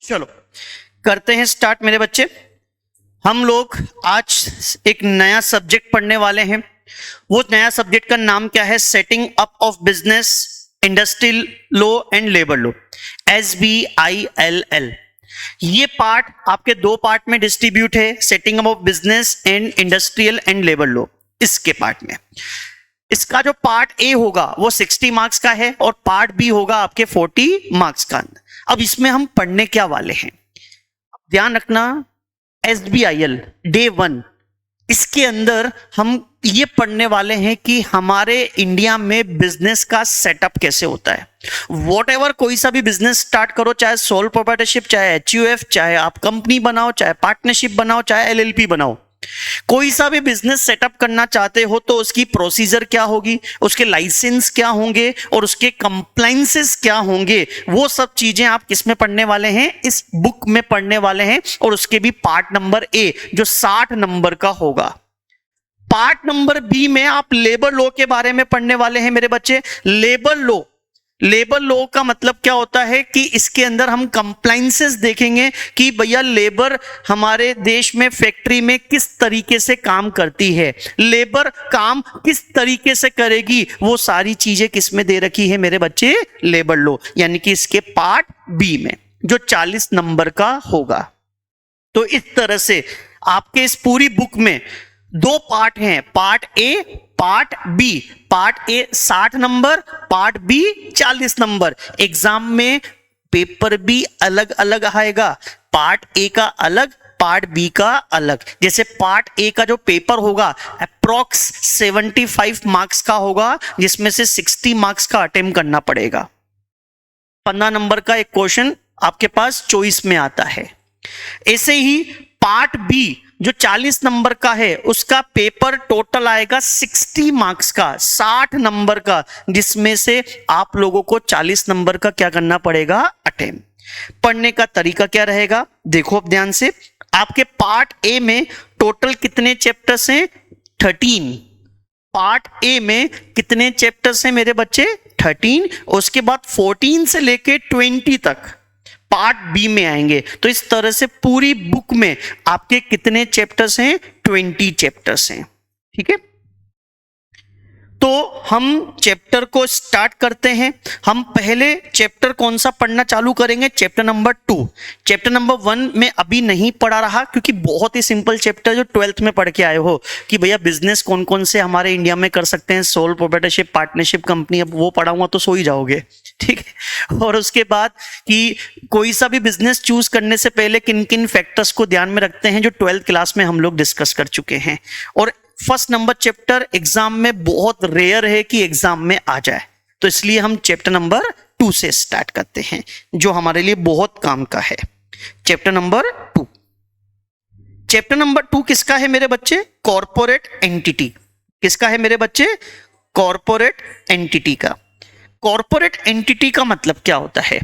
चलो करते हैं स्टार्ट मेरे बच्चे। हम लोग आज एक नया सब्जेक्ट पढ़ने वाले हैं। वो नया सब्जेक्ट का नाम क्या है? Setting up of business, industrial law and labour law, SBILL। ये पार्ट आपके दो पार्ट में डिस्ट्रीब्यूट है, setting up of business and industrial and labour law. इसके पार्ट में इसका जो पार्ट ए होगा वो 60 मार्क्स का है और पार्ट बी होगा आपके 40 मार्क्स का। अब इसमें हम पढ़ने क्या वाले हैं, ध्यान रखना। SBIL डे 1, इसके अंदर हम ये पढ़ने वाले हैं कि हमारे इंडिया में बिजनेस का सेटअप कैसे होता है। वॉट कोई सा भी बिजनेस स्टार्ट करो, चाहे सोल प्रोप्राइटरशिप, चाहे HUF, चाहे आप कंपनी बनाओ, चाहे पार्टनरशिप बनाओ, चाहे LLP बनाओ, कोई सा भी बिजनेस सेटअप करना चाहते हो तो उसकी प्रोसीजर क्या होगी, उसके लाइसेंस क्या होंगे और उसके कंप्लायंसेस क्या होंगे, वो सब चीजें आप किसमें पढ़ने वाले हैं? इस बुक में पढ़ने वाले हैं। और उसके भी पार्ट नंबर ए जो 60 नंबर का होगा। पार्ट नंबर बी में आप लेबर लॉ के बारे में पढ़ने वाले हैं मेरे बच्चे। लेबर लॉ का मतलब क्या होता है कि इसके अंदर हम कंप्लायंसेस देखेंगे कि भैया लेबर हमारे देश में फैक्ट्री में किस तरीके से काम करती है, लेबर काम किस तरीके से करेगी, वो सारी चीजें किस में दे रखी है मेरे बच्चे? लेबर लॉ, यानी कि इसके पार्ट बी में जो 40 नंबर का होगा। तो इस तरह से आपके इस पूरी बुक में दो पार्ट हैं, part A, part B. Part A 60 number, part B 40 number. Exam में पेपर भी अलग अलग आएगा, पार्ट ए का अलग, पार्ट बी का अलग। जैसे पार्ट ए का जो पेपर होगा अप्रॉक्स 75 मार्क्स का होगा, जिसमें से 60 मार्क्स का अटेम्प्ट करना पड़ेगा। 15 नंबर का एक क्वेश्चन आपके पास चॉइस में आता है। ऐसे ही पार्ट बी जो 40 नंबर का है उसका पेपर टोटल आएगा 60 मार्क्स का, 60 नंबर का, जिसमें से आप लोगों को 40 नंबर का क्या करना पड़ेगा? अटेम्प्ट। पढ़ने का तरीका क्या रहेगा देखो अब ध्यान से। आपके पार्ट ए में टोटल कितने चैप्टर्स हैं? 13। पार्ट ए में कितने चैप्टर्स हैं मेरे बच्चे? 13। उसके बाद 14 से लेके 20 तक पार्ट बी में आएंगे। तो इस तरह से पूरी बुक में आपके कितने चैप्टर्स हैं? 20 चैप्टर्स हैं। ठीक है, तो हम चैप्टर को स्टार्ट करते हैं। हम पहले चैप्टर कौन सा पढ़ना चालू करेंगे? Chapter number 2। चैप्टर नंबर 1 में अभी नहीं पढ़ा रहा क्योंकि बहुत ही सिंपल चैप्टर जो 12th में पढ़ के आए हो कि भैया बिजनेस कौन कौन से हमारे इंडिया में कर सकते हैं, सोल प्रोप्राइटरशिप, पार्टनरशिप, कंपनी। अब वो पढ़ाऊंगा तो सो ही जाओगे, ठीक है। और उसके बाद कि कोई सा भी बिजनेस चूज करने से पहले किन किन फैक्टर्स को ध्यान में रखते हैं, जो 12th क्लास में हम लोग डिस्कस कर चुके हैं। और फर्स्ट नंबर चैप्टर एग्जाम में बहुत रेयर है कि एग्जाम में आ जाए, तो इसलिए हम चैप्टर नंबर 2 से स्टार्ट करते हैं, जो हमारे लिए बहुत काम का है। Chapter number 2। चैप्टर नंबर 2 किसका है मेरे बच्चे? Corporate entity. किसका है मेरे बच्चे? कॉर्पोरेट एंटिटी का। कॉर्पोरेट एंटिटी का मतलब क्या होता है?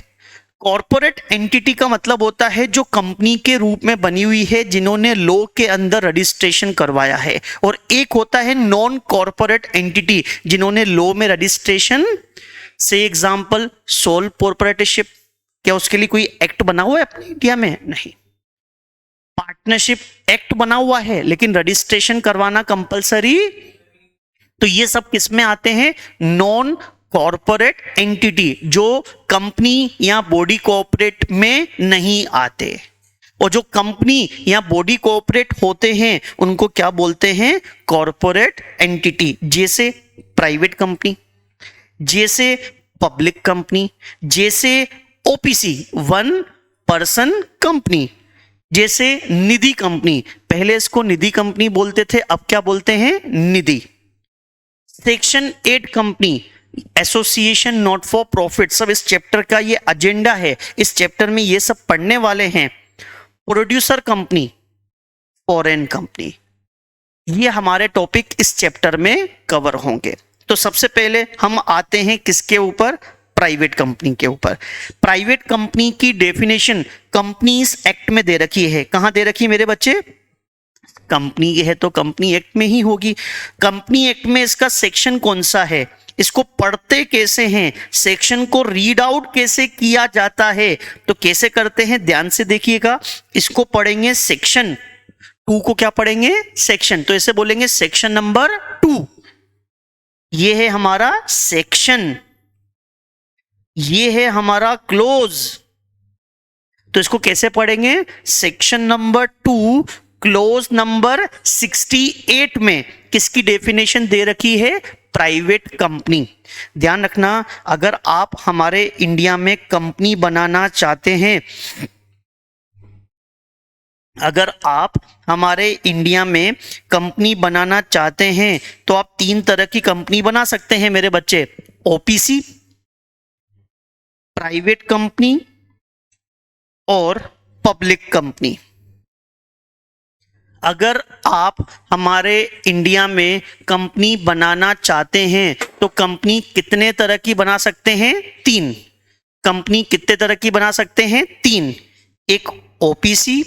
कॉर्पोरेट एंटिटी का मतलब होता है जो कंपनी के रूप में बनी हुई है, जिन्होंने लॉ के अंदर रजिस्ट्रेशन करवाया है। और एक होता है नॉन कॉर्पोरेट एंटिटी, जिन्होंने लॉ में रजिस्ट्रेशन, से एग्जांपल सोल प्रोप्राइटरशिप। क्या उसके लिए कोई एक्ट बना हुआ है अपने इंडिया में? नहीं। पार्टनरशिप एक्ट बना हुआ है लेकिन रजिस्ट्रेशन करवाना कंपलसरी। तो ये सब किसमें आते हैं? नॉन कॉर्पोरेट एंटिटी, जो कंपनी या बॉडी कोऑपरेट में नहीं आते। और जो कंपनी या बॉडी कोऑपरेट होते हैं उनको क्या बोलते हैं? Corporate entity. जैसे प्राइवेट कंपनी, जैसे पब्लिक कंपनी, जैसे OPC, 1 पर्सन कंपनी, जैसे निधि कंपनी। पहले इसको निधि कंपनी बोलते थे, अब क्या बोलते हैं? Nidhi. Section 8 company, association not for profit. सब इस चैप्टर का ये एजेंडा है, इस चैप्टर में ये सब पढ़ने वाले हैं। प्रोड्यूसर कंपनी, फॉरेन कंपनी, ये हमारे टॉपिक इस चैप्टर में कवर होंगे। तो सबसे पहले हम आते हैं किसके ऊपर? प्राइवेट कंपनी के ऊपर। प्राइवेट कंपनी की डेफिनेशन कंपनीज एक्ट में दे रखी है। कहां दे रखी है मेरे बच्चे? कंपनी है तो कंपनी एक्ट में ही होगी। कंपनी एक्ट में इसका सेक्शन कौन सा है? इसको पढ़ते कैसे हैं, सेक्शन को रीड आउट कैसे किया जाता है, तो कैसे करते हैं ध्यान से देखिएगा। इसको पढ़ेंगे सेक्शन 2 को क्या पढ़ेंगे, सेक्शन, तो ऐसे बोलेंगे सेक्शन नंबर 2, ये है हमारा सेक्शन, ये है हमारा क्लोज, तो इसको कैसे पढ़ेंगे, सेक्शन नंबर 2 क्लोज नंबर 68 में किसकी डेफिनेशन दे रखी है, प्राइवेट कंपनी। ध्यान रखना, अगर आप हमारे इंडिया में कंपनी बनाना चाहते हैं, अगर आप हमारे इंडिया में कंपनी बनाना चाहते हैं तो आप 3 तरह की कंपनी बना सकते हैं मेरे बच्चे, ओपीसी, प्राइवेट कंपनी और पब्लिक कंपनी। अगर आप हमारे इंडिया में कंपनी बनाना चाहते हैं तो कंपनी कितने तरह की बना सकते हैं, 3 कंपनी कितने तरह की बना सकते हैं, 3, एक ओपीसी,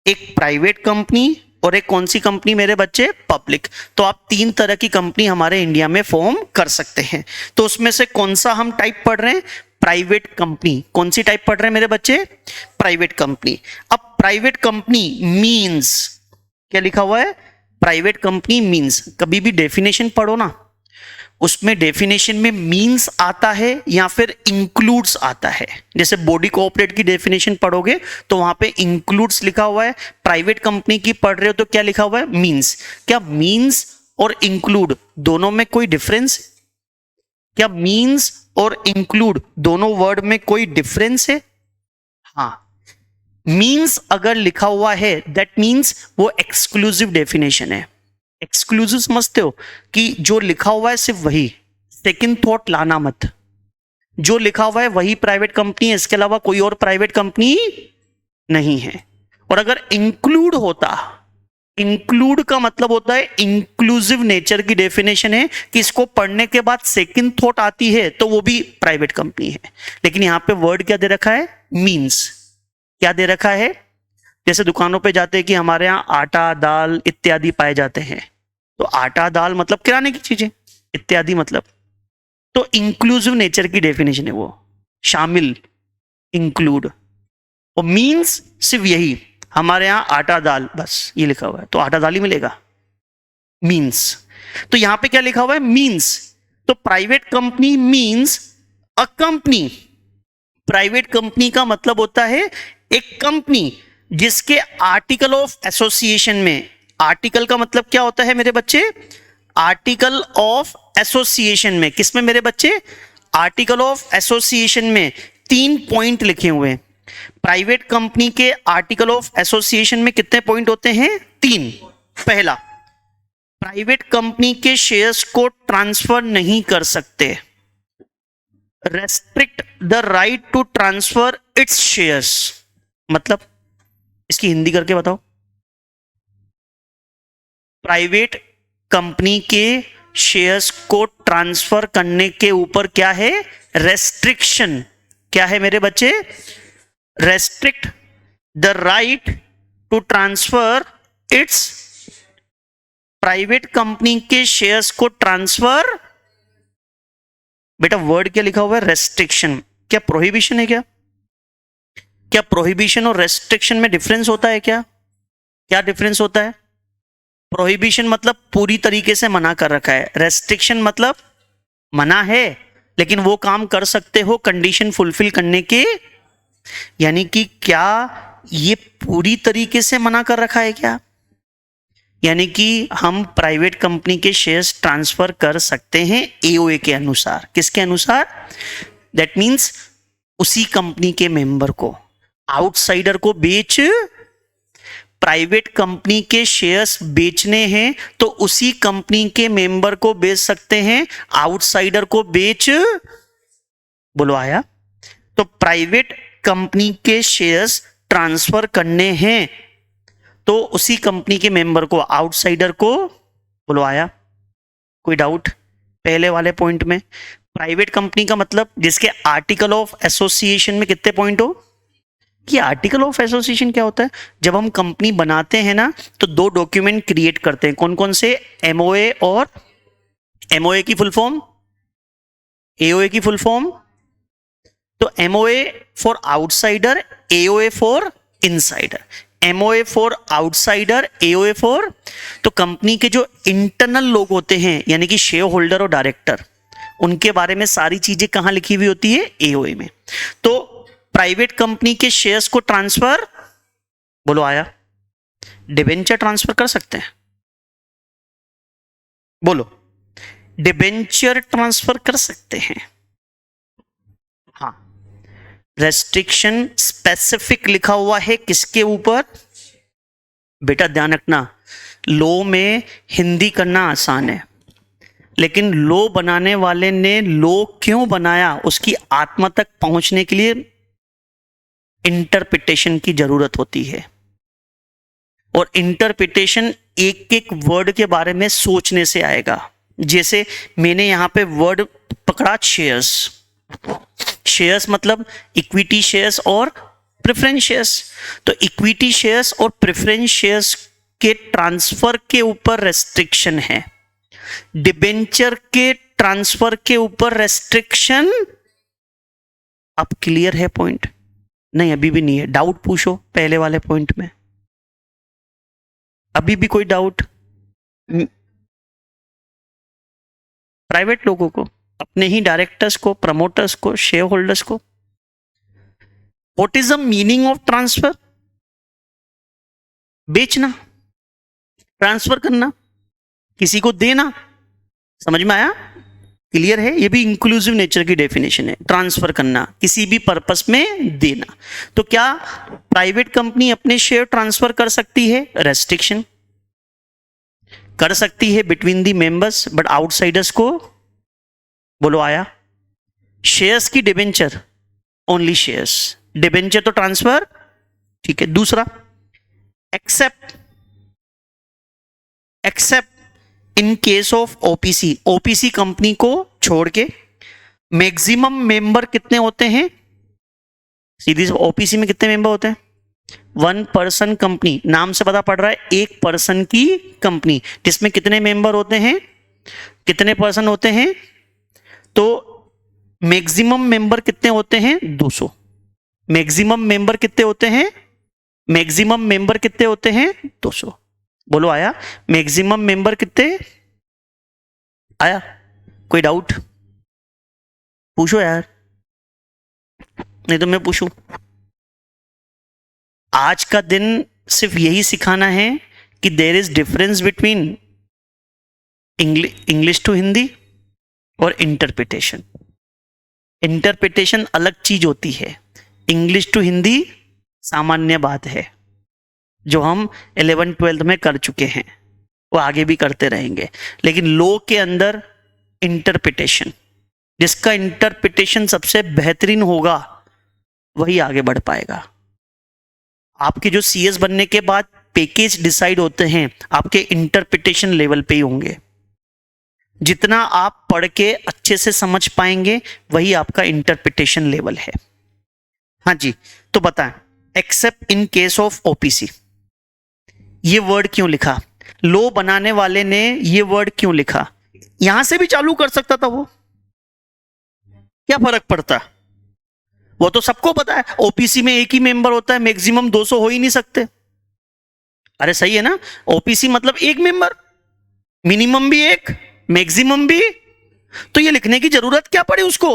एक प्राइवेट कंपनी और एक कौन सी कंपनी मेरे बच्चे, पब्लिक। तो आप 3 तरह की कंपनी हमारे इंडिया में फॉर्म कर सकते हैं। तो उसमें से कौन सा हम टाइप पढ़ रहे हैं, प्राइवेट कंपनी। कौन सी टाइप पढ़ रहे हैं मेरे बच्चे, प्राइवेट कंपनी। अब प्राइवेट कंपनी मींस क्या लिखा हुआ है, प्राइवेट कंपनी मींस, कभी भी डेफिनेशन पढ़ो ना, उसमें डेफिनेशन में मींस आता है या फिर इंक्लूड्स आता है। जैसे बॉडी कोऑपरेट की डेफिनेशन पढ़ोगे तो वहां पे इंक्लूड्स लिखा हुआ है, प्राइवेट कंपनी की पढ़ रहे हो तो क्या लिखा हुआ है, मींस। क्या मींस और इंक्लूड दोनों में कोई डिफरेंस, क्या मींस और इंक्लूड दोनों वर्ड में कोई डिफरेंस है, हाँ, मींस अगर लिखा हुआ है दैट मींस वो एक्सक्लूसिव डेफिनेशन है। एक्सक्लूसिव समझते हो कि जो लिखा हुआ है सिर्फ वही, सेकंड थॉट लाना मत, जो लिखा हुआ है वही प्राइवेट कंपनी है, इसके अलावा कोई और प्राइवेट कंपनी नहीं है। और अगर इंक्लूड होता, इंक्लूड का मतलब होता है इंक्लूसिव नेचर की डेफिनेशन है कि इसको पढ़ने के बाद सेकंड थॉट आती है तो वो भी प्राइवेट कंपनी है। लेकिन यहां पे वर्ड क्या दे रखा है, मींस। क्या दे रखा है, जैसे दुकानों पे जाते हैं कि हमारे यहाँ आटा दाल इत्यादि पाए जाते हैं, तो आटा दाल मतलब किराने की चीजें, इत्यादि मतलब, तो इंक्लूसिव नेचर की डेफिनेशन है वो, शामिल, इंक्लूड। और मींस सिर्फ यही, हमारे यहाँ आटा दाल बस ये लिखा हुआ है तो आटा दाल ही मिलेगा, मींस। तो यहां पे क्या लिखा हुआ है, मींस। तो private company means a company, private company का मतलब होता है एक कंपनी जिसके आर्टिकल ऑफ एसोसिएशन में, आर्टिकल का मतलब क्या होता है मेरे बच्चे, आर्टिकल ऑफ एसोसिएशन में, किसमें मेरे बच्चे, आर्टिकल ऑफ एसोसिएशन में 3 पॉइंट लिखे हुए हैं। प्राइवेट कंपनी के आर्टिकल ऑफ एसोसिएशन में कितने पॉइंट होते हैं, 3। पहला, प्राइवेट कंपनी के शेयर्स को ट्रांसफर नहीं कर सकते, restrict the right to transfer its shares. मतलब इसकी हिंदी करके बताओ, प्राइवेट कंपनी के शेयर्स को ट्रांसफर करने के ऊपर क्या है, रेस्ट्रिक्शन। क्या है मेरे बच्चे, restrict the right to transfer its, private company के शेयर्स को ट्रांसफर, बेटा वर्ड क्या लिखा हुआ है, रेस्ट्रिक्शन। क्या प्रोहिबिशन है क्या, क्या प्रोहिबिशन और रेस्ट्रिक्शन में डिफरेंस होता है क्या, क्या डिफरेंस होता है, प्रोहिबिशन मतलब पूरी तरीके से मना कर रखा है, रेस्ट्रिक्शन मतलब मना है लेकिन वो काम कर सकते हो कंडीशन फुलफिल करने के, यानी कि क्या ये पूरी तरीके से मना कर रखा है क्या, यानी कि हम प्राइवेट कंपनी के शेयर्स ट्रांसफर कर सकते हैं एओए के अनुसार, किसके अनुसार, दैट मींस उसी कंपनी के मेंबर को, आउटसाइडर को बेच, प्राइवेट कंपनी के शेयर्स बेचने हैं तो उसी कंपनी के मेंबर को बेच सकते हैं, आउटसाइडर को बेच, बोलो आया। तो प्राइवेट कंपनी के शेयर्स ट्रांसफर करने हैं तो उसी कंपनी के मेंबर को, आउटसाइडर को, बोलो आया, कोई डाउट पहले वाले पॉइंट में। प्राइवेट कंपनी का मतलब जिसके आर्टिकल ऑफ एसोसिएशन में कितने पॉइंट हो, कि आर्टिकल ऑफ एसोसिएशन क्या होता है, जब हम कंपनी बनाते हैं ना तो 2 डॉक्यूमेंट क्रिएट करते हैं, कौन कौन से, एमओए और, एमओए की फुल फॉर्म एओए की फुल फॉर्म, तो MOA for outsider, AOA for insider. MOA for outsider, AOA for, तो कंपनी के जो इंटरनल लोग होते हैं यानी कि शेयर होल्डर और डायरेक्टर, उनके बारे में सारी चीजें कहां लिखी हुई होती है? एओए में। तो प्राइवेट कंपनी के शेयर्स को ट्रांसफर, बोलो आया, डिबेंचर ट्रांसफर कर सकते हैं, बोलो डिबेंचर ट्रांसफर कर सकते हैं। हाँ, रेस्ट्रिक्शन स्पेसिफिक लिखा हुआ है किसके ऊपर? बेटा ध्यान रखना, लो में हिंदी करना आसान है, लेकिन लो बनाने वाले ने लो क्यों बनाया उसकी आत्मा तक पहुंचने के लिए इंटरप्रिटेशन की जरूरत होती है। और इंटरप्रिटेशन एक एक वर्ड के बारे में सोचने से आएगा। जैसे मैंने यहां पे वर्ड पकड़ा शेयर्स, शेयर्स मतलब इक्विटी शेयर्स और प्रेफरेंस शेयर्स, तो इक्विटी शेयर्स और प्रेफरेंस शेयर्स के ट्रांसफर के ऊपर रेस्ट्रिक्शन है, डिबेंचर के ट्रांसफर के ऊपर रेस्ट्रिक्शन। अब क्लियर है पॉइंट? नहीं अभी भी नहीं है, डाउट पूछो पहले वाले पॉइंट में, अभी भी कोई डाउट? प्राइवेट लोगों को, अपने ही डायरेक्टर्स को, प्रमोटर्स को, शेयर होल्डर्स को। What is the meaning of transfer? बेचना, ट्रांसफर करना, किसी को देना। समझ में आया? क्लियर है? ये भी इंक्लूसिव नेचर की डेफिनेशन है, ट्रांसफर करना, किसी भी पर्पस में देना। तो क्या प्राइवेट कंपनी अपने शेयर ट्रांसफर कर सकती है? रेस्ट्रिक्शन कर सकती है between the members, but outsiders को, बोलो आया, शेयर्स की डिबेंचर, ओनली शेयर्स, डिबेंचर तो ट्रांसफर, ठीक है। दूसरा, accept in case of OPC, OPC company को छोड़ के मैक्सिमम मेंबर कितने होते हैं? सीधी ओपीसी में कितने मेंबर होते हैं? 1 पर्सन कंपनी, नाम से पता पड़ रहा है एक पर्सन की कंपनी, जिसमें कितने मेंबर होते हैं? कितने पर्सन होते हैं? तो मैक्सिमम मेंबर कितने होते हैं? 200। मैक्सिमम मेंबर कितने होते हैं? मैक्सिमम मेंबर कितने होते हैं? 200। बोलो आया? मैक्सिमम मेंबर कितने? आया? कोई डाउट? पूछो यार, नहीं तो मैं पूछूं। आज का दिन सिर्फ यही सिखाना है कि there is difference between English to Hindi और इंटरप्रिटेशन। इंटरप्रिटेशन अलग चीज होती है, इंग्लिश टू हिंदी सामान्य बात है, जो हम 11th-12th में कर चुके हैं, वो आगे भी करते रहेंगे। लेकिन लॉ के अंदर इंटरप्रिटेशन, जिसका इंटरप्रिटेशन सबसे बेहतरीन होगा वही आगे बढ़ पाएगा। आपके जो सीएस बनने के बाद पैकेज डिसाइड होते हैं आपके इंटरप्रिटेशन लेवल पे ही होंगे। जितना आप पढ़ के अच्छे से समझ पाएंगे वही आपका इंटरप्रिटेशन लेवल है। हाँ जी, तो बताएं, accept in case of OPC, ये वर्ड क्यों लिखा? लो बनाने वाले ने ये वर्ड क्यों लिखा? यहां से भी चालू कर सकता था वो, क्या फर्क पड़ता? वो तो सबको पता है ओपीसी में एक ही मेंबर होता है, मैक्सिमम 200 हो ही नहीं सकते। अरे सही है ना? ओपीसी मतलब एक मेंबर, मिनिमम भी एक, मैक्सिमम भी, तो ये लिखने की जरूरत क्या पड़ी उसको?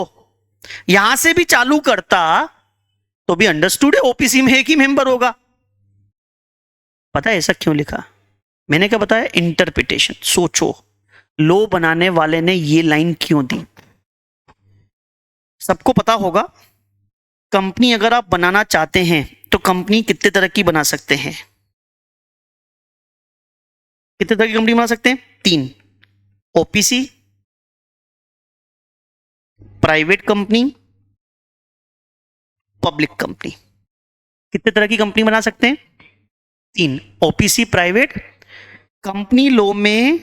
यहां से भी चालू करता तो भी अंडरस्टूड है ओपीसी में एक ही मेंबर होगा। पता है ऐसा क्यों लिखा? मैंने क्या बताया? इंटरप्रिटेशन। सोचो लो बनाने वाले ने ये लाइन क्यों दी? सबको पता होगा कंपनी अगर आप बनाना चाहते हैं तो कंपनी कितने तरह की बना सकते हैं? कितने तरह की कंपनी बना सकते हैं? 3, OPC, private company, public company. कितने तरह की कंपनी बना सकते हैं? 3, ओपीसी, प्राइवेट। कंपनी लॉ में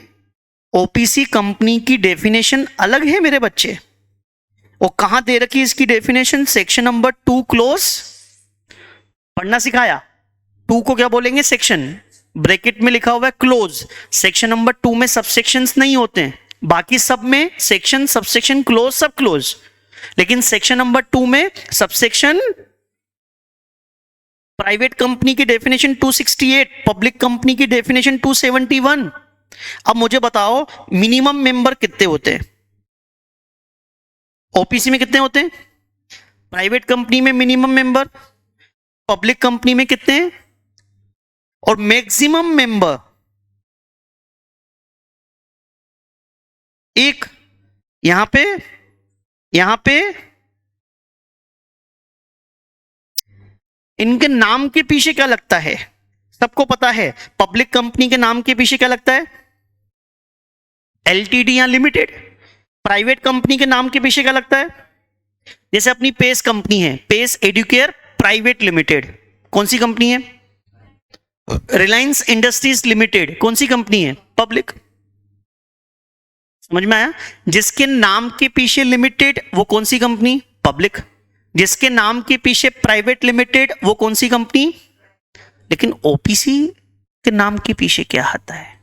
ओपीसी कंपनी की डेफिनेशन अलग है मेरे बच्चे। वो कहां दे रखी इसकी डेफिनेशन? Section number 2 close. पढ़ना सिखाया? 2 को क्या बोलेंगे? सेक्शन, ब्रैकेट में लिखा हुआ है क्लोज। सेक्शन नंबर 2 में सबसेक्शंस नहीं होते हैं, बाकी सब में सेक्शन, सबसेक्शन, क्लोज, सब क्लोज, लेकिन सेक्शन नंबर 2 में सबसेक्शन प्राइवेट कंपनी की डेफिनेशन 268, पब्लिक कंपनी की डेफिनेशन 271। अब मुझे बताओ मिनिमम मेंबर कितने होते हैं? ओपीसी में कितने होते हैं? प्राइवेट कंपनी में मिनिमम मेंबर, पब्लिक कंपनी में कितने हैं? और मैक्सिमम मेंबर एक। यहां पे इनके नाम के पीछे क्या लगता है? सबको पता है पब्लिक कंपनी के नाम के पीछे क्या लगता है? एलटीडी या लिमिटेड। प्राइवेट कंपनी के नाम के पीछे क्या लगता है? जैसे अपनी पेस कंपनी है, पेस एडुकेयर प्राइवेट लिमिटेड, कौन सी कंपनी है? रिलायंस इंडस्ट्रीज लिमिटेड, कौन सी कंपनी है? पब्लिक। समझ में आया? जिसके नाम के पीछे लिमिटेड वो कौन सी कंपनी? पब्लिक। जिसके नाम के पीछे प्राइवेट लिमिटेड वो कौन सी कंपनी? लेकिन ओपीसी के नाम के पीछे क्या आता है?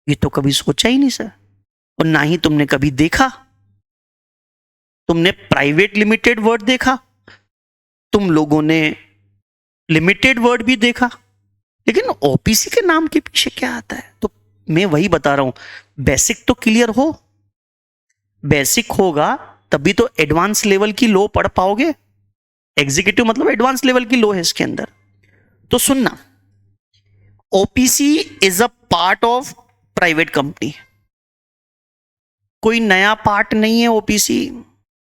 ये तो कभी सोचा ही नहीं सर, और ना ही तुमने कभी देखा। तुमने प्राइवेट लिमिटेड वर्ड देखा, तुम लोगों ने लिमिटेड वर्ड भी देखा, लेकिन ओपीसी के नाम के पीछे क्या आता है? तो मैं वही बता रहा हूं, बेसिक तो क्लियर हो। बेसिक होगा तभी तो एडवांस लेवल की लॉ पढ़ पाओगे। एग्जीक्यूटिव मतलब एडवांस लेवल की लॉ है इसके अंदर। तो सुनना, OPC is a part of private company, कोई नया पार्ट नहीं है। ओपीसी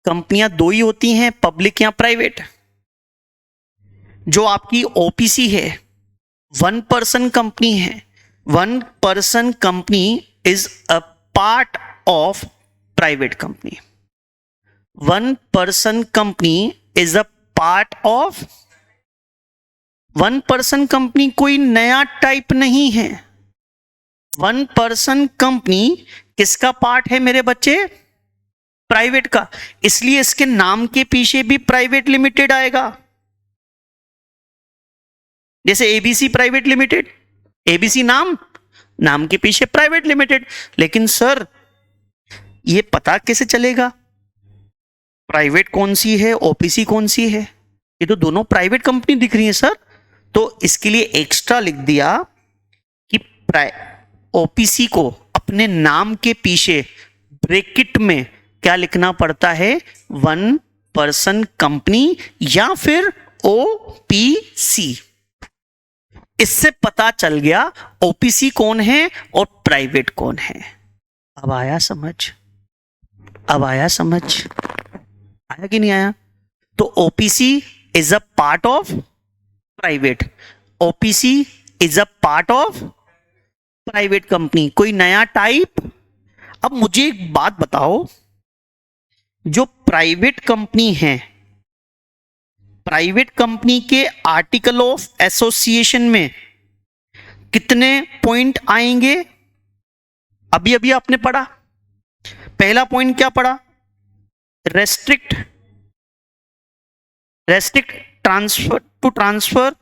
कंपनियां दो ही होती हैं, पब्लिक या प्राइवेट। जो आपकी ओपीसी है 1 पर्सन कंपनी है। 1 person company is a part of private company. 1 person company is a part of. 1 person company कोई नया टाइप नहीं है। 1 पर्सन कंपनी किसका पार्ट है मेरे बच्चे? प्राइवेट का। इसलिए इसके नाम के पीछे भी प्राइवेट लिमिटेड आएगा। जैसे एबीसी प्राइवेट लिमिटेड, एबीसी नाम के पीछे प्राइवेट लिमिटेड। लेकिन सर ये पता कैसे चलेगा प्राइवेट कौन सी है, ओपीसी कौन सी है? ये तो दोनों प्राइवेट कंपनी दिख रही है सर। तो इसके लिए एक्स्ट्रा लिख दिया कि ओपीसी को अपने नाम के पीछे ब्रैकेट में क्या लिखना पड़ता है? 1 पर्सन कंपनी या फिर ओपीसी। इससे पता चल गया ओपीसी कौन है और प्राइवेट कौन है। अब आया समझ? अब आया समझ? आया कि नहीं आया? तो OPC is a part of private, OPC is a part of private company, कोई नया टाइप। अब मुझे एक बात बताओ, जो प्राइवेट कंपनी है, प्राइवेट कंपनी के आर्टिकल ऑफ एसोसिएशन में कितने पॉइंट आएंगे? अभी अभी आपने पढ़ा, पहला पॉइंट क्या पढ़ा? रेस्ट्रिक्ट ट्रांसफर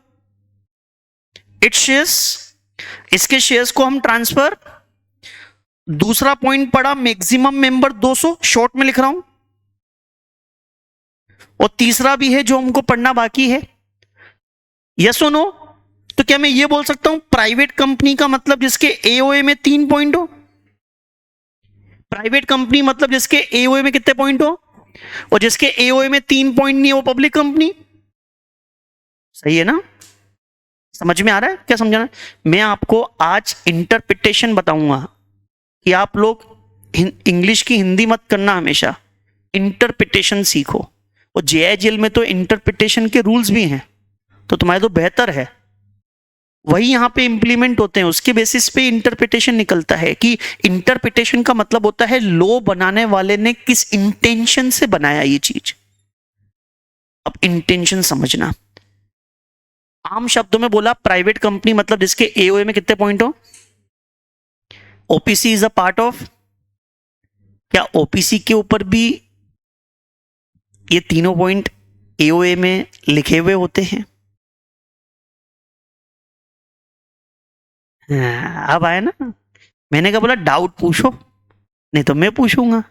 इट्स शेयर्स, इसके शेयर्स को हम ट्रांसफर। दूसरा पॉइंट पढ़ा मैक्सिमम मेंबर 200, शॉर्ट में लिख रहा हूं। और तीसरा भी है जो हमको पढ़ना बाकी है। यस और नो? तो क्या मैं ये बोल सकता हूं प्राइवेट कंपनी का मतलब जिसके एओए में 3 पॉइंट हो? प्राइवेट कंपनी मतलब जिसके एओए में कितने पॉइंट हो? और जिसके एओए में 3 पॉइंट नहीं हो, पब्लिक कंपनी। सही है ना? समझ में आ रहा है क्या समझाना? मैं आपको आज इंटरप्रिटेशन बताऊंगा कि आप लोग इंग्लिश की हिंदी मत करना, हमेशा इंटरप्रिटेशन सीखो। और जेआईजीएल में तो इंटरप्रिटेशन के रूल्स भी हैं, तो तुम्हारे तो बेहतर है, वही यहां पे इंप्लीमेंट होते हैं। उसके बेसिस पे इंटरप्रिटेशन निकलता है कि इंटरप्रिटेशन का मतलब होता है लॉ बनाने वाले ने किस इंटेंशन से बनाया ये चीज। अब इंटेंशन समझना। आम शब्दों में बोला, प्राइवेट कंपनी मतलब जिसके एओए में कितने पॉइंट हो। OPC is a part of. क्या ओपीसी के ऊपर भी ये तीनों पॉइंट एओए में लिखे हुए होते हैं? अब आया ना? मैंने कहा बोला डाउट पूछो, नहीं तो मैं पूछूंगा।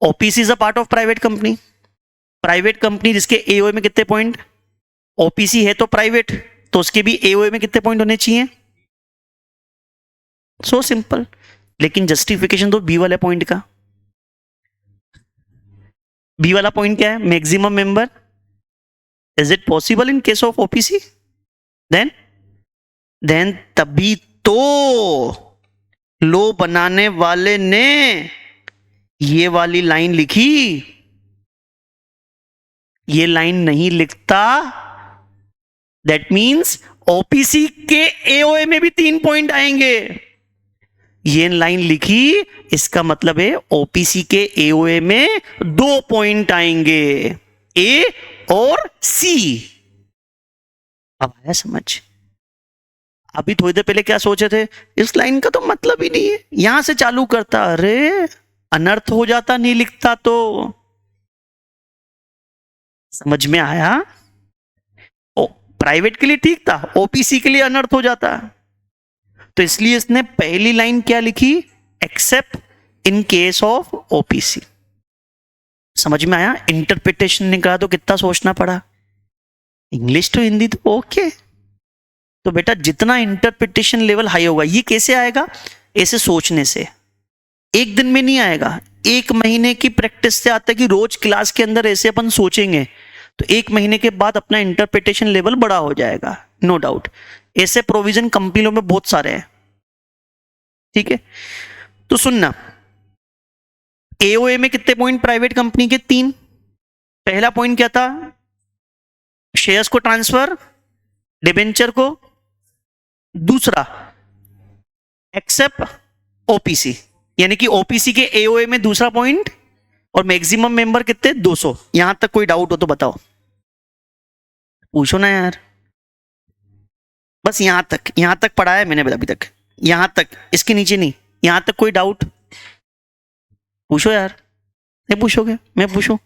OPC is a part of private company. Private company जिसके एओए में कितने पॉइंट, ओपीसी है तो प्राइवेट, तो उसके भी एओए में कितने पॉइंट होने चाहिए, सो सिंपल। लेकिन जस्टिफिकेशन तो बी वाले पॉइंट का, बी वाला पॉइंट क्या है, maximum member. Is it possible in case of OPC? Then तभी तो लो बनाने वाले ने ये वाली लाइन लिखी। ये लाइन नहीं लिखता, दैट मींस ओपीसी के एओए में भी 3 पॉइंट आएंगे। ये लाइन लिखी, इसका मतलब है ओपीसी के एओए में 2 पॉइंट आएंगे, ए और सी। अब आया समझ? अभी थोड़ी देर पहले क्या सोचे थे, इस लाइन का तो मतलब ही नहीं है, यहां से चालू करता, अरे अनर्थ हो जाता नहीं लिखता तो। समझ में आया? ओ प्राइवेट के लिए ठीक था, ओपीसी के लिए अनर्थ हो जाता। तो इसलिए इसने पहली लाइन क्या लिखी, accept in case of OPC. समझ में आया? इंटरप्रिटेशन ने कहा तो कितना सोचना पड़ा। इंग्लिश तो हिंदी तो ओके। तो बेटा जितना इंटरप्रिटेशन लेवल हाई होगा, ये कैसे आएगा, ऐसे सोचने से। एक दिन में नहीं आएगा, 1 महीने की प्रैक्टिस से आता है कि रोज क्लास के अंदर ऐसे अपन सोचेंगे तो 1 महीने के बाद अपना इंटरप्रिटेशन लेवल बड़ा हो जाएगा, नो डाउट। ऐसे प्रोविजन कंपनियों में बहुत सारे हैं, ठीक है। तो सुनना, एओए में कितने पॉइंट प्राइवेट कंपनी के, 3। पहला पॉइंट क्या था, शेयर्स को ट्रांसफर, डिबेंचर को। दूसरा, एक्सेप्ट ओपीसी, यानी कि ओपीसी के एओए में दूसरा पॉइंट, और मैक्सिमम मेंबर कितने, 200। यहां तक कोई डाउट हो तो बताओ, पूछो ना यार। बस यहां तक पढ़ाया मैंने अभी तक, यहां तक, इसके नीचे नहीं। यहां तक कोई डाउट पूछो यार। नहीं पूछोगे, मैं पूछूं?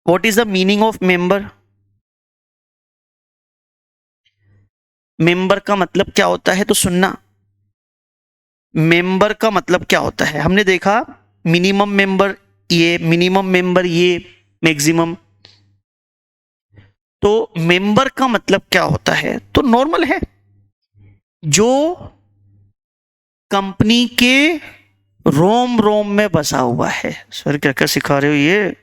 What is the meaning of member? Member का मतलब क्या होता है, तो सुनना, मेंबर का मतलब क्या होता है, हमने देखा मिनिमम मेंबर ये, मिनिमम मेंबर ये, मैक्सिमम। तो मेंबर का मतलब क्या होता है, तो नॉर्मल है, जो कंपनी के रोम रोम में बसा हुआ है। सर क्या क्या सिखा रहे हो ये,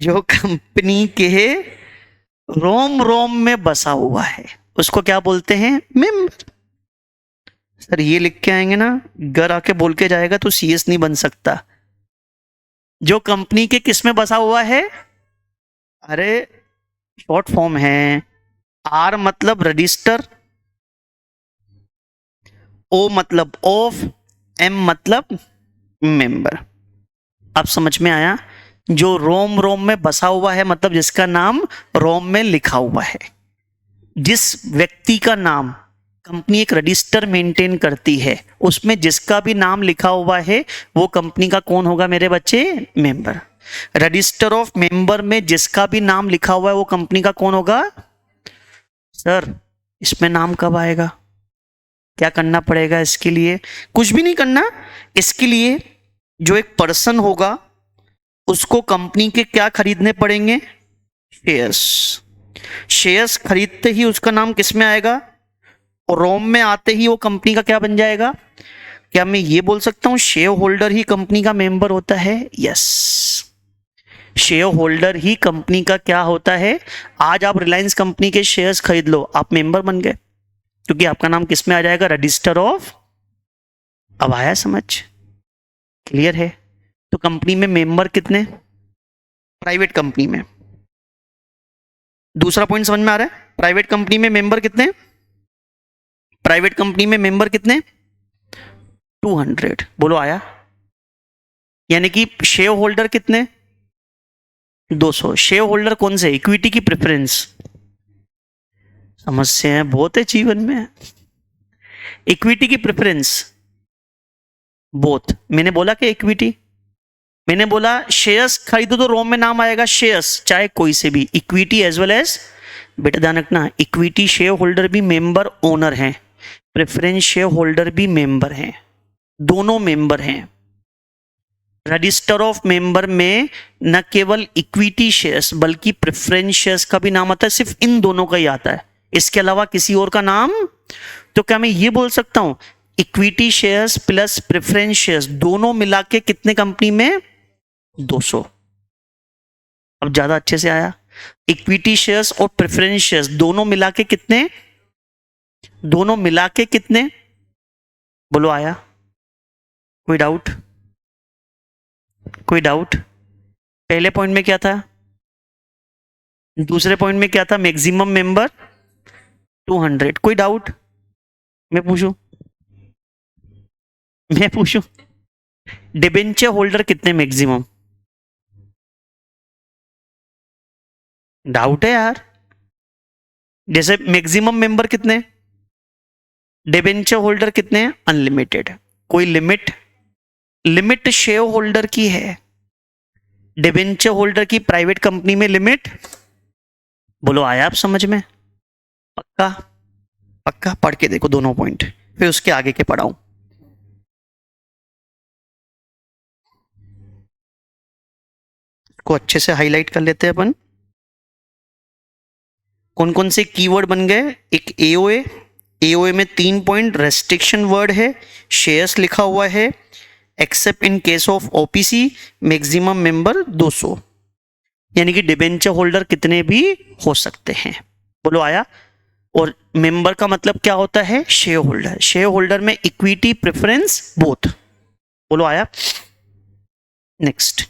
जो कंपनी के रोम रोम में बसा हुआ है उसको क्या बोलते हैं, मेंबर। सर ये लिख के आएंगे ना, घर आके बोल के जाएगा तो सीएस नहीं बन सकता। जो कंपनी के किस में बसा हुआ है, अरे शॉर्ट फॉर्म है, आर मतलब रजिस्टर, ओ मतलब ऑफ, एम मतलब मेंबर। अब समझ में आया? जो रोम रोम में बसा हुआ है मतलब जिसका नाम रोम में लिखा हुआ है। जिस व्यक्ति का नाम, कंपनी एक रजिस्टर मेंटेन करती है, उसमें जिसका भी नाम लिखा हुआ है वो कंपनी का कौन होगा मेरे बच्चे, मेंबर। रजिस्टर ऑफ मेंबर में जिसका भी नाम लिखा हुआ है वो कंपनी का कौन होगा। सर इसमें नाम कब आएगा, क्या करना पड़ेगा इसके लिए, कुछ भी नहीं करना। इसके लिए जो एक पर्सन होगा उसको कंपनी के क्या खरीदने पड़ेंगे, शेयर्स। शेयर्स खरीदते ही उसका नाम किस में आएगा, और रोम में आते ही वो कंपनी का क्या बन जाएगा। क्या मैं ये बोल सकता हूं शेयर होल्डर ही कंपनी का मेंबर होता है? यस, शेयर होल्डर ही कंपनी का क्या होता है। आज आप रिलायंस कंपनी के शेयर्स खरीद लो, आप मेंबर बन गए, क्योंकि आपका नाम किस में आ जाएगा, रजिस्टर ऑफ। अब आया समझ, क्लियर है? तो कंपनी में मेंबर कितने, प्राइवेट कंपनी में। दूसरा पॉइंट समझ में आ रहा है, प्राइवेट कंपनी में मेंबर कितने, प्राइवेट कंपनी में मेंबर कितने, 200। बोलो आया? यानी कि शेयर होल्डर कितने, 200। शेयर होल्डर कौन से, इक्विटी की प्रेफरेंस। समस्याएं बहुत है जीवन में। इक्विटी की प्रेफरेंस, बोथ। मैंने बोला कि इक्विटी, मैंने बोला शेयर्स खरीदो तो रोम में नाम आएगा शेयर्स, चाहे कोई से भी, इक्विटी एज वेल एज। बेटा ध्यान रखना, इक्विटी शेयर होल्डर भी मेंबर ओनर हैं, प्रेफरेंस शेयर होल्डर भी मेंबर हैं। दोनों मेंबर हैं। रजिस्टर ऑफ मेंबर में न केवल इक्विटी शेयर्स बल्कि प्रेफरेंस शेयर्स का भी नाम आता है, सिर्फ इन दोनों का ही आता है, इसके अलावा किसी और का नाम। तो क्या मैं ये बोल सकता हूं equity shares plus preference shares दोनों मिला के कितने कंपनी में? 200। अब ज्यादा अच्छे से आया। इक्विटी शेयर्स और प्रेफरेंस शेयर्स दोनों मिला के कितने? दोनों मिला के कितने? बोलो आया? कोई डाउट? कोई डाउट? पहले पॉइंट में क्या था? दूसरे पॉइंट में क्या था? Maximum member 200। कोई डाउट? मैं पूछूं डिबेंचर होल्डर कितने मैक्सिमम? डाउट है यार। जैसे मैक्सिमम मेंबर कितने, डिबेंचर होल्डर कितने? अनलिमिटेड। कोई लिमिट? लिमिट शेयर होल्डर की है, डिबेंचर होल्डर की प्राइवेट कंपनी में लिमिट। बोलो आया आप समझ में? पक्का? पक्का पढ़ के देखो दोनों पॉइंट, फिर उसके आगे के पढ़ाऊं। को अच्छे से हाईलाइट कर लेते हैं अपन। कौन कौन से कीवर्ड बन गए? एक एओए, एओए में 3 पॉइंट रेस्ट्रिक्शन वर्ड है, शेयर्स लिखा हुआ है, accept in case of OPC, maximum member 200, यानी कि डिबेंचर होल्डर कितने भी हो सकते हैं। बोलो आया? और मेंबर का मतलब क्या होता है? Share holder. शेयर होल्डर में इक्विटी प्रेफरेंस बोथ। बोलो आया? Next,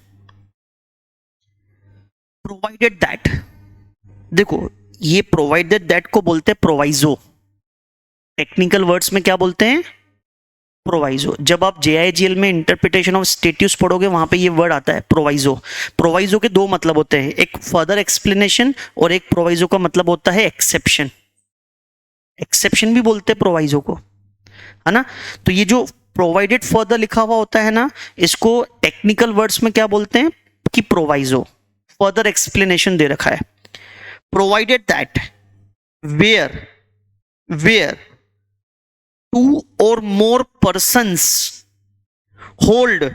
provided that. देखो ये प्रोवाइडेड दैट को बोलते हैं प्रोवाइजो। टेक्निकल वर्ड्स में क्या बोलते हैं? प्रोवाइजो। जब आप जेआईजीएल में इंटरप्रिटेशन ऑफ स्टेट्यूस पढ़ोगे वहां पे ये वर्ड आता है प्रोवाइजो। प्रोवाइजो के दो मतलब होते हैं, एक फर्दर एक्सप्लेनेशन और एक प्रोवाइजो का मतलब होता है एक्सेप्शन। एक्सेप्शन भी बोलते हैं प्रोवाइजो को, है ना। तो ये जो प्रोवाइडेड फर्दर लिखा हुआ होता है ना, इसको टेक्निकल वर्ड्स में क्या बोलते हैं? कि प्रोवाइजो, फर्दर एक्सप्लेनेशन दे रखा है। Provided that where 2 or more persons hold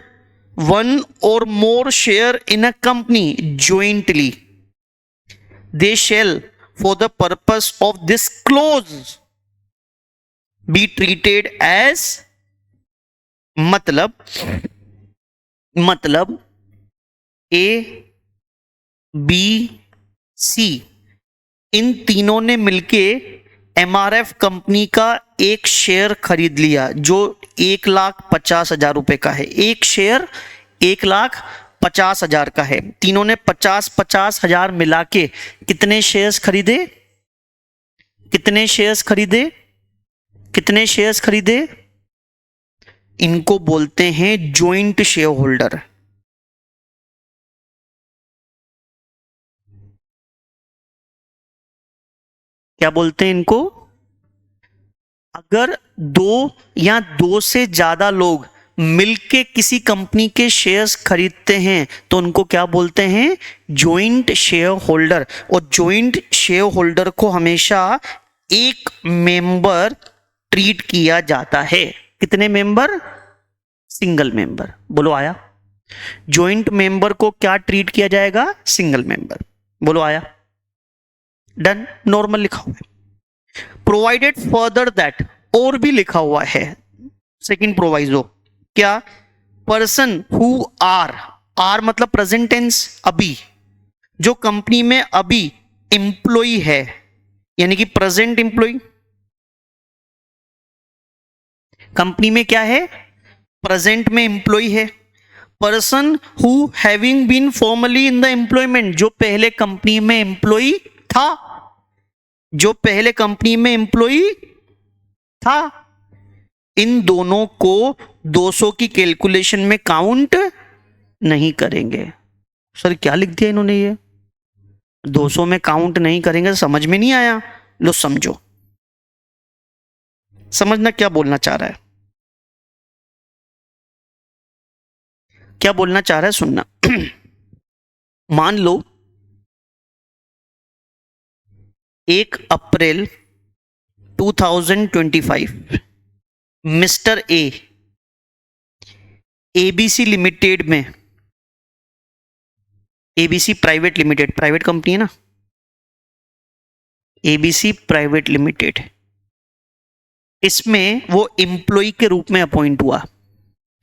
1 or more share in a company jointly, they shall for the purpose of this clause be treated as, मतलब ए बी सी इन तीनों ने मिलके MRF company का एक share खरीद लिया जो 1,50,000 रुपए का है। एक शेयर 1,50,000 का है। तीनों ने 50,50 हजार मिला के कितने शेयर्स खरीदे? कितने शेयर्स खरीदे? कितने शेयर्स खरीदे? इनको बोलते हैं जॉइंट शेयर होल्डर। क्या बोलते हैं इनको? अगर 2 या 2 से ज्यादा लोग मिलके किसी कंपनी के शेयर्स खरीदते हैं तो उनको क्या बोलते हैं? Joint share holder. और जॉइंट शेयर होल्डर को हमेशा एक मेंबर ट्रीट किया जाता है। कितने मेंबर? Single member. बोलो आया? जॉइंट मेंबर को क्या ट्रीट किया जाएगा? Single member. बोलो आया? डन। नॉर्मल लिखा हुआ है। प्रोवाइडेड फर्दर दैट, और भी लिखा हुआ है सेकंड प्रोवाइजो। क्या? पर्सन हु आर मतलब प्रेजेंट टेंस, अभी, जो कंपनी में अभी एम्प्लॉय है, यानी कि प्रेजेंट एम्प्लॉय। कंपनी में क्या है? प्रेजेंट में एम्प्लॉय है। Person who having been formally in the employment, जो पहले कंपनी में एम्प्लॉय था, जो पहले कंपनी में एम्प्लॉय था। इन दोनों को 200 की कैलकुलेशन में काउंट नहीं करेंगे। सर क्या लिख दिया इन्होंने? ये 200 में काउंट नहीं करेंगे, समझ में नहीं आया? लो समझो, समझना क्या बोलना चाह रहा है, क्या बोलना चाह रहा है सुनना। मान लो 1 अप्रैल 2025 मिस्टर ए एबीसी लिमिटेड में, ABC private limited, private company है ना, एबीसी प्राइवेट लिमिटेड, इसमें वो एम्प्लॉय के रूप में अपॉइंट हुआ।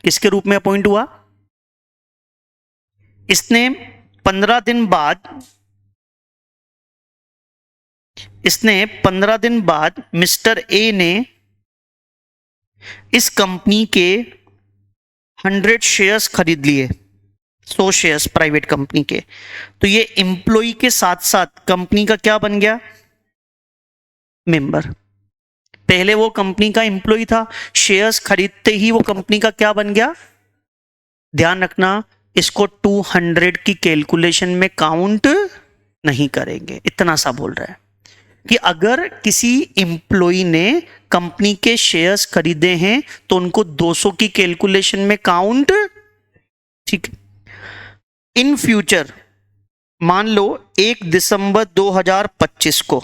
किसके रूप में अपॉइंट हुआ? इसने 15 दिन बाद, मिस्टर ए ने इस कंपनी के 100 शेयर्स खरीद लिए, 100 शेयर्स प्राइवेट कंपनी के। तो ये एम्प्लॉय के साथ साथ कंपनी का क्या बन गया? मेंबर। पहले वो कंपनी का एम्प्लॉय था, शेयर्स खरीदते ही वो कंपनी का क्या बन गया? ध्यान रखना, इसको 200 की कैलकुलेशन में काउंट नहीं करेंगे। इतना सा बोल रहा है कि अगर किसी एम्प्लॉय ने कंपनी के शेयर्स खरीदे हैं तो उनको 200 की कैलकुलेशन में काउंट, ठीक। इन फ्यूचर मान लो 1 दिसंबर 2025 को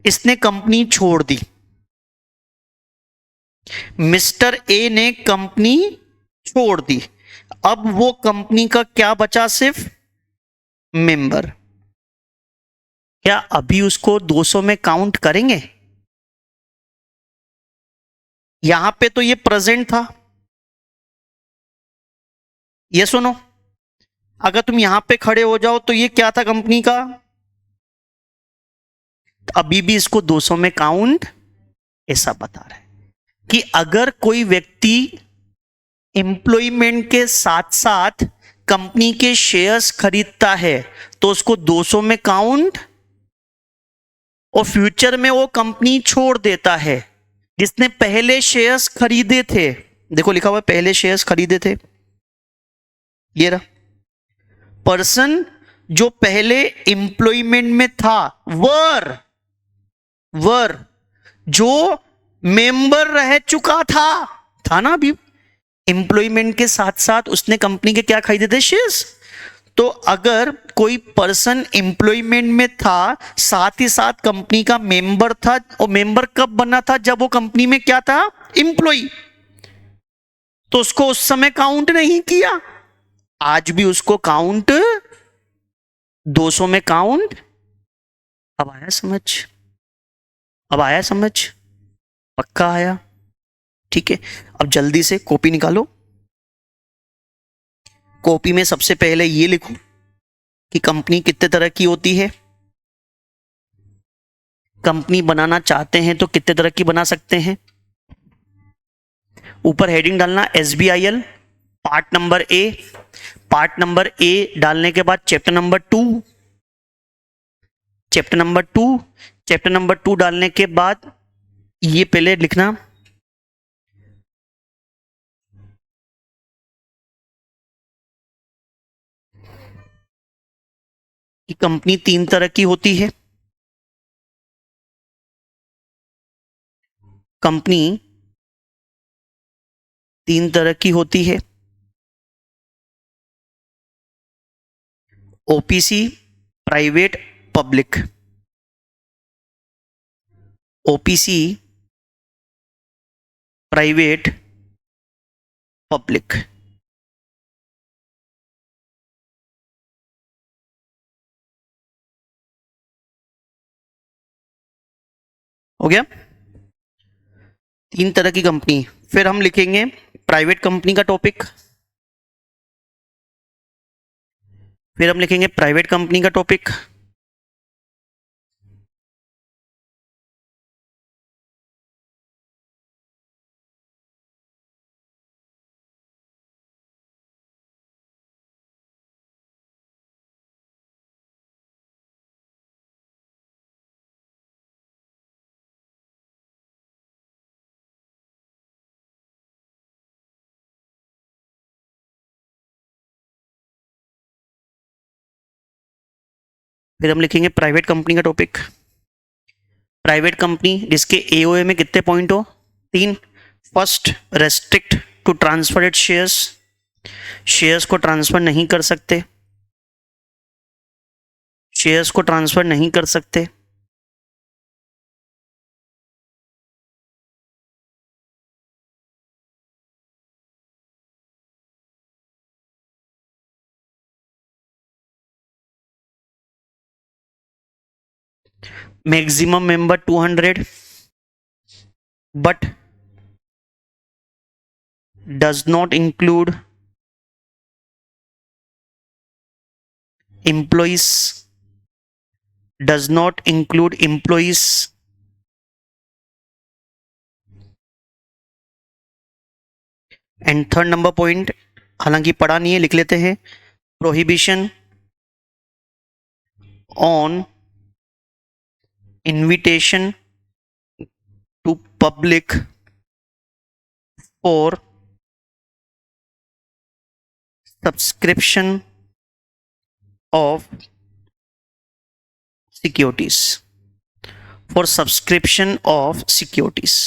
इसने कंपनी छोड़ दी, मिस्टर ए ने कंपनी छोड़ दी, अब वो कंपनी का क्या बचा? सिर्फ मेंबर। क्या अभी उसको 200 में काउंट करेंगे? यहां पे तो ये प्रेजेंट था, ये सुनो, अगर तुम यहां पे खड़े हो जाओ तो ये क्या था कंपनी का? अभी भी इसको 200 में काउंट, ऐसा बता रहा है कि अगर कोई व्यक्ति एम्प्लॉयमेंट के साथ साथ कंपनी के शेयर्स खरीदता है तो उसको 200 में काउंट, और फ्यूचर में वो कंपनी छोड़ देता है, जिसने पहले शेयर्स खरीदे थे, देखो लिखा हुआ है पहले शेयर्स खरीदे थे, ये रहा पर्सन जो पहले एम्प्लॉयमेंट में था, वर जो मेंबर रह चुका था ना, अभी एम्प्लॉयमेंट के साथ साथ उसने कंपनी के क्या खरीदे थे? शेयर्स। तो अगर कोई पर्सन एम्प्लॉयमेंट में था, साथ ही साथ कंपनी का मेंबर था, और मेंबर कब बना था? जब वो कंपनी में क्या था? एम्प्लॉय। तो उसको उस समय काउंट नहीं किया, आज भी उसको काउंट 200 में काउंट। अब आया समझ? अब आया समझ? पक्का आया? ठीक है, अब जल्दी से कॉपी निकालो। कॉपी में सबसे पहले ये लिखो कि कंपनी कितने तरह की होती है। कंपनी बनाना चाहते हैं तो कितने तरह की बना सकते हैं। ऊपर हेडिंग डालना SBIL part number A, part number A डालने के बाद chapter number 2, chapter number 2, chapter number 2 डालने के बाद ये पहले लिखना कि कंपनी 3 तरह की होती है। कंपनी 3 तरह की होती है, OPC, private, public. OPC, private, public. हो गया? 3 तरह की कंपनी। फिर हम लिखेंगे प्राइवेट कंपनी का टॉपिक, फिर हम लिखेंगे प्राइवेट कंपनी का टॉपिक, फिर हम लिखेंगे प्राइवेट कंपनी का टॉपिक। प्राइवेट कंपनी जिसके AOA में कितने पॉइंट हो? 3। First, restrict to transfer it shares, shares को ट्रांसफर नहीं कर सकते, शेयर्स को ट्रांसफर नहीं कर सकते। maximum member 200, but does not include employees, does not include employees. And third number point, हालांकि पढ़ा नहीं है, लिख लेते हैं, prohibition on invitation to public for subscription of securities, for subscription of securities.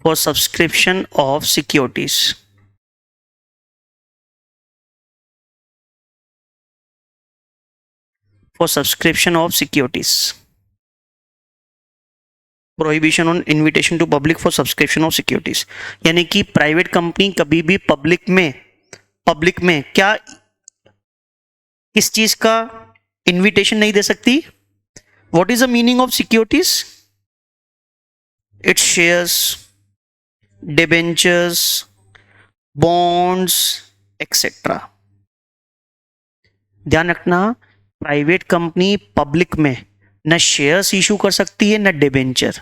For subscription of securities. For subscription of securities. Prohibition on invitation to public for subscription of securities. यानी कि private company कभी भी public में क्या, किस चीज का invitation नहीं दे सकती? What is the meaning of securities? It's shares, debentures, bonds etcetera. ध्यान रखना, प्राइवेट कंपनी पब्लिक में न शेयर्स इशू कर सकती है न डिबेंचर.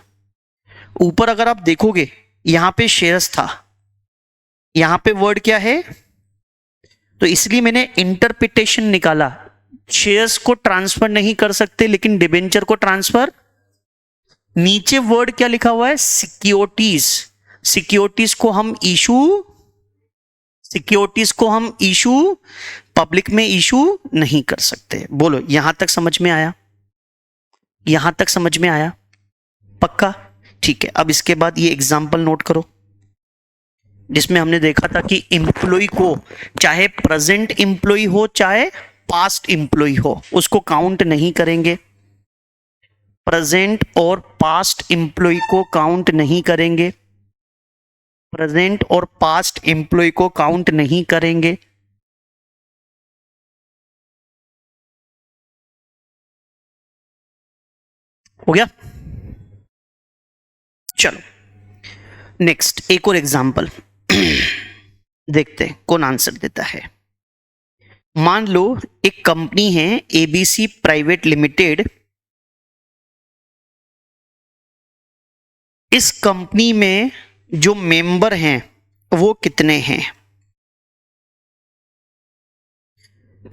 ऊपर अगर आप देखोगे यहां पे शेयर्स था, यहां पे वर्ड क्या है, तो इसलिए मैंने इंटरप्रिटेशन निकाला. शेयर्स को ट्रांसफर नहीं कर सकते लेकिन डिबेंचर को ट्रांसफर. नीचे वर्ड क्या लिखा हुआ है? सिक्योरिटीज. सिक्योरिटीज को हम इशू पब्लिक में इशू नहीं कर सकते. बोलो, यहां तक समझ में आया? यहां तक समझ में आया? पक्का? ठीक है. अब इसके बाद ये एग्जांपल नोट करो जिसमें हमने देखा था कि एम्प्लॉय को, चाहे प्रेजेंट एम्प्लॉय हो चाहे पास्ट एम्प्लॉय हो, उसको काउंट नहीं करेंगे. प्रेजेंट और पास्ट एम्प्लॉय को काउंट नहीं करेंगे. प्रेजेंट और पास्ट एम्प्लॉय को काउंट नहीं करेंगे. हो गया? चलो नेक्स्ट एक और एग्जांपल देखते हैं कौन आंसर देता है. मान लो एक कंपनी है एबीसी प्राइवेट लिमिटेड. इस कंपनी में जो मेंबर हैं वो कितने हैं?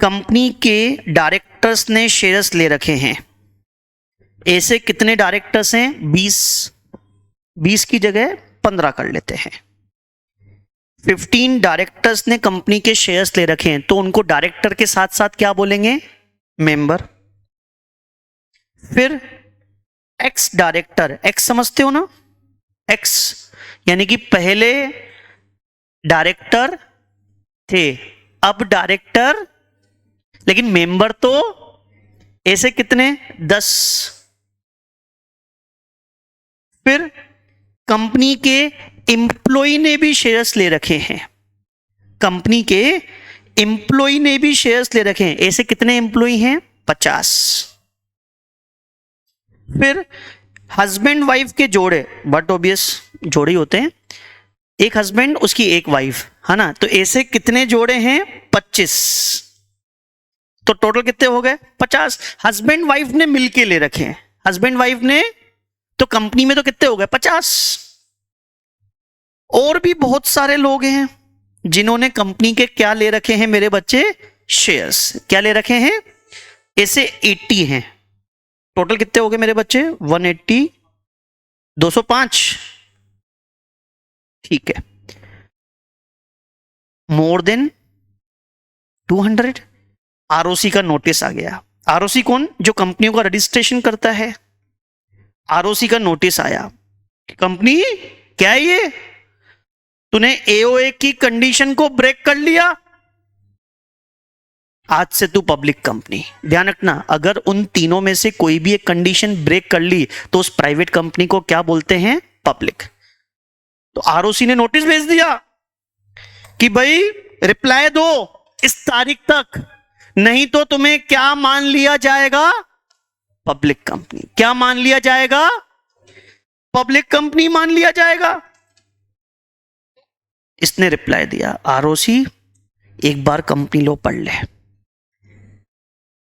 कंपनी के डायरेक्टर्स ने शेयर्स ले रखे हैं. ऐसे कितने डायरेक्टर्स हैं? 20 की जगह 15 कर लेते हैं. 15 डायरेक्टर्स ने कंपनी के शेयर्स ले रखे हैं, तो उनको डायरेक्टर के साथ साथ क्या बोलेंगे? मेंबर. फिर एक्स डायरेक्टर, एक्स समझते हो ना? एक्स यानी कि पहले डायरेक्टर थे, अब डायरेक्टर, लेकिन मेंबर तो ऐसे कितने? 10. फिर कंपनी के एम्प्लॉय ने भी शेयर्स ले रखे हैं. कंपनी के एम्प्लॉय ने भी शेयर्स ले रखे हैं. ऐसे कितने एम्प्लॉय हैं? 50. फिर हस्बैंड वाइफ के जोड़े, बट ऑब्वियस जोड़े ही होते हैं, एक हस्बैंड उसकी एक वाइफ, है ना? तो ऐसे कितने जोड़े हैं? 25. तो टोटल कितने हो गए? 50. हस्बैंड वाइफ ने मिलके ले रखे हैं, हस्बैंड वाइफ ने, तो कंपनी में तो कितने हो गए? 50. और भी बहुत सारे लोग हैं जिन्होंने कंपनी के क्या ले रखे हैं मेरे बच्चे? शेयर्स. क्या ले रखे हैं? ऐसे 80 हैं. टोटल कितने हो गए मेरे बच्चे? 180, 205. ठीक है. More than 200. आरओसी का नोटिस आ गया. आरओसी कौन? जो कंपनियों का रजिस्ट्रेशन करता है. आरओसी का नोटिस आया, कंपनी क्या है ये, तूने एओए की कंडीशन को ब्रेक कर लिया, आज से तू पब्लिक कंपनी. ध्यान रखना, अगर उन तीनों में से कोई भी एक कंडीशन ब्रेक कर ली तो उस प्राइवेट कंपनी को क्या बोलते हैं? पब्लिक. तो आरओसी ने नोटिस भेज दिया. कि भाई रिप्लाई दो इस तारीख तक, नहीं तो तुम्हें क्या मान लिया जाएगा, पब्लिक कंपनी। क्या मान लिया जाएगा, पब्लिक कंपनी मान लिया जाएगा। इसने रिप्लाई दिया, आरओसी एक बार कंपनी लो पढ़ ले,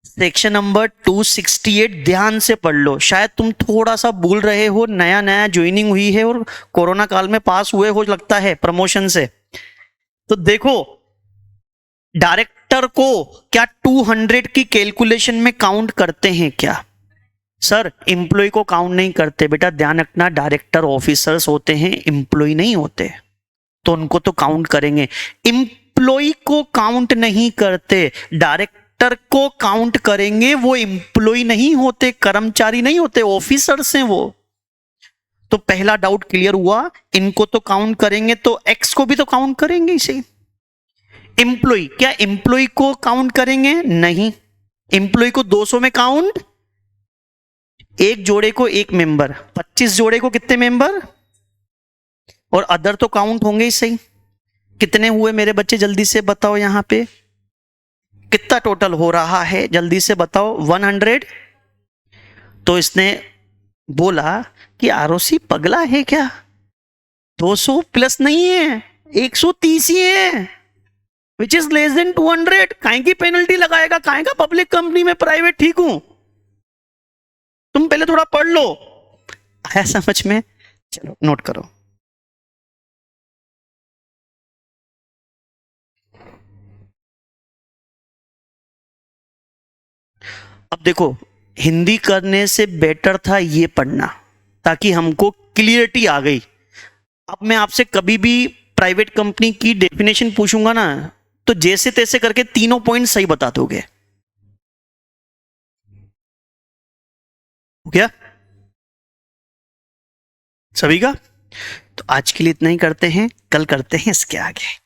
सेक्शन नंबर 268 ध्यान से पढ़ लो। शायद तुम थोड़ा सा भूल रहे हो, नया नया ज्वाइनिंग हुई है और कोरोना काल में पास हुए हो लगता है प्रमोशन से। तो देखो, डायरेक्टर को क्या 200 की कैलकुलेशन में काउंट करते हैं क्या? सर एम्प्लॉय को काउंट नहीं करते बेटा, ध्यान रखना, डायरेक्टर ऑफिसर्स होते हैं, एम्प्लॉय नहीं होते, तो उनको तो काउंट करेंगे। एम्प्लॉय को काउंट नहीं करते, डायरेक्टर को काउंट करेंगे। वो एम्प्लॉय नहीं होते, कर्मचारी नहीं होते, ऑफिसर्स हैं वो। तो पहला डाउट क्लियर हुआ, इनको तो काउंट करेंगे, तो एक्स को भी तो काउंट करेंगे इसे। एम्प्लॉय, क्या एम्प्लॉय को काउंट करेंगे? नहीं। एम्प्लॉय को 200 में काउंट, एक जोड़े को एक मेंबर, 25 जोड़े को कितने मेंबर, और अदर तो काउंट होंगे ही सही। कितने हुए मेरे बच्चे, जल्दी से बताओ, यहां पे कितना टोटल हो रहा है, जल्दी से बताओ। 100। तो इसने बोला कि आरओसी पगला है क्या, 200 प्लस नहीं है, 130 ही है, विच इज लेस देन 200। काहे की पेनल्टी लगाएगा, काहे का पब्लिक कंपनी में प्राइवेट ठीक हूं। तुम पहले थोड़ा पढ़ लो, आया समझ में? चलो नोट करो। अब देखो, हिंदी करने से बेटर था ये पढ़ना, ताकि हमको क्लियरिटी आ गई। अब मैं आपसे कभी भी प्राइवेट कंपनी की डेफिनेशन पूछूंगा ना, तो जैसे तैसे करके तीनों पॉइंट सही बता दोगे। हो गया सभी का? तो आज के लिए इतना ही करते हैं, कल करते हैं इसके आगे।